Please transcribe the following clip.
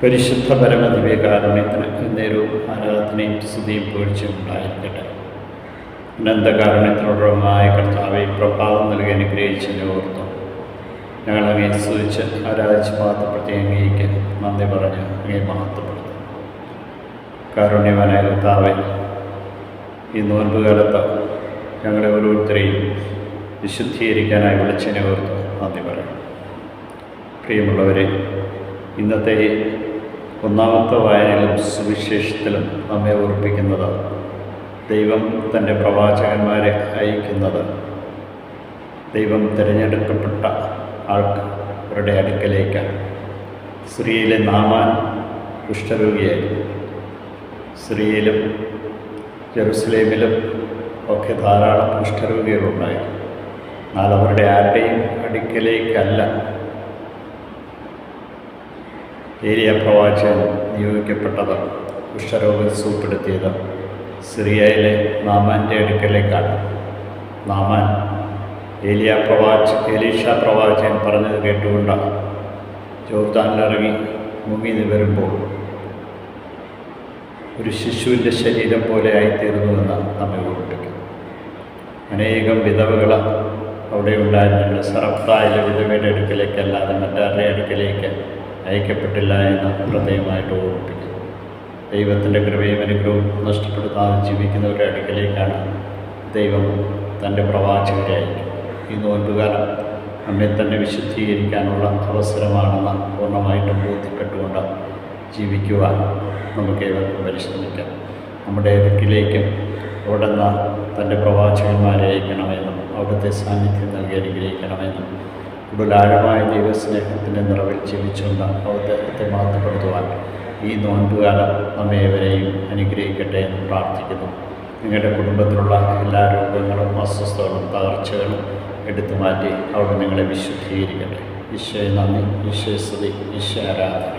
പരിശുദ്ധ പരമദിവ്യകാരുണ്യത്തിന് എന്നേരവും ആരാധനയും സ്തുതിയും പുകഴ്ചയും ഉണ്ടായിരിക്കട്ടെ. അനന്തകാരുണ്യത്തിനോടമായ കർത്താവെ, പ്രഭാതം നൽകി അനുഗ്രഹിച്ചതിനെ ഓർത്തു ഞങ്ങളങ്ങേ സ്തുതിച്ച് ആരാധിച്ച് മഹത്വപ്പെടുത്തി അങ്ങേക്ക് നന്ദി പറഞ്ഞ് അങ്ങേ മഹത്വപ്പെടുത്തും. കാരുണ്യവാനായ കർത്താവെ, ഈ നോൻപ് കാലത്ത് ഞങ്ങളെ ഓരോരുത്തരെയും വിശുദ്ധീകരിക്കാനായി വിളിച്ചതിനെ ഓർത്ത് നന്ദി പറയാം. പ്രിയമുള്ളവരെ, ഇന്നത്തെ ഒന്നാമത്തെ വായനയിലും സുവിശേഷത്തിലും നമ്മെ ഓർപ്പിക്കുന്നത് ദൈവം തൻ്റെ പ്രവാചകന്മാരെ അയക്കുന്നത് ദൈവം തിരഞ്ഞെടുക്കപ്പെട്ട ആൾക്കാരുടെ അടുക്കലേക്കാണ്. സിറിയയിലെ നാമാൻ കുഷ്ഠരോഗിയായിരുന്നു. സിറിയയിലും ജെറുസലേമിലും ഒക്കെ ധാരാളം കുഷ്ഠരോഗികളുണ്ടായിരുന്നു. എന്നാൽ അവരുടെ ആരുടെയും അടുക്കലേക്കല്ല ഏലിയ പ്രവാചകൻ നിയോഗിക്കപ്പെട്ടത്. കുഷ്ഠരോഗം സുഖപ്പെടുത്തിയത് സിറിയയിലെ നാമാൻ്റെ അടുക്കലേക്കാണ്. നാമാൻ എലീഷ പ്രവാചകൻ പറഞ്ഞത് കേട്ടുകൊണ്ടാണ് ജോർദാനിലിറങ്ങി മുങ്ങി നിവരുമ്പോൾ ഒരു ശിശുവിൻ്റെ ശരീരം പോലെ ആയിത്തീർന്നുവെന്ന് നമ്മെ ഓർമ്മിപ്പിക്കുന്നു. അനേകം വിധവകൾ അവിടെ ഉണ്ടായിട്ടുണ്ട്. സറപ്തായിലെ വിധവയുടെ അടുക്കലേക്കല്ലാതെ മറ്റാരുടെ അടുക്കലേക്ക് അയക്കപ്പെട്ടില്ല എന്ന് പ്രത്യേകമായിട്ട് ഓർമ്മിപ്പിക്കുന്നു. ദൈവത്തിൻ്റെ കൃപയും അനുഗ്രഹവും നഷ്ടപ്പെടുത്താതെ ജീവിക്കുന്നവരുടെ അടുക്കലേക്കാണ് ദൈവം തൻ്റെ പ്രവാചകരെ അയക്കും. ഈ നോൻപുകാലം നമ്മെ തന്നെ വിശുദ്ധീകരിക്കാനുള്ള അവസരമാണെന്ന് പൂർണ്ണമായിട്ടും ബോധ്യപ്പെട്ടുകൊണ്ട് ജീവിക്കുവാൻ നമുക്ക് ഏവർക്കും പരിശ്രമിക്കാം. നമ്മുടെ അടുക്കിലേക്കും അവിടെ നിന്ന് തൻ്റെ പ്രവാചകന്മാരെ അയക്കണമെന്നും അവിടുത്തെ സാന്നിധ്യം നൽകി അനുഗ്രഹിക്കണമെന്നും കൂടുതലാഴമായ ദൈവസ്നേഹത്തിൻ്റെ നിറവിൽ ജീവിച്ചുകൊണ്ട് അദ്ദേഹത്തെ മാറ്റപ്പെടുത്തുവാൻ ഈ നോൻപുകാലം നമ്മേവരെയും അനുഗ്രഹിക്കട്ടെ എന്ന് പ്രാർത്ഥിക്കുന്നു. നിങ്ങളുടെ കുടുംബത്തിലുള്ള എല്ലാ രോഗങ്ങളും അസ്വസ്ഥതകളും തകർച്ചകളും എടുത്തു മാറ്റി അവിടെ നിങ്ങളെ വിശുദ്ധീകരിക്കട്ടെ. ഈശോയെ നന്ദി, ഈശോയെ സ്തുതി, ഈശോ ആരാധന.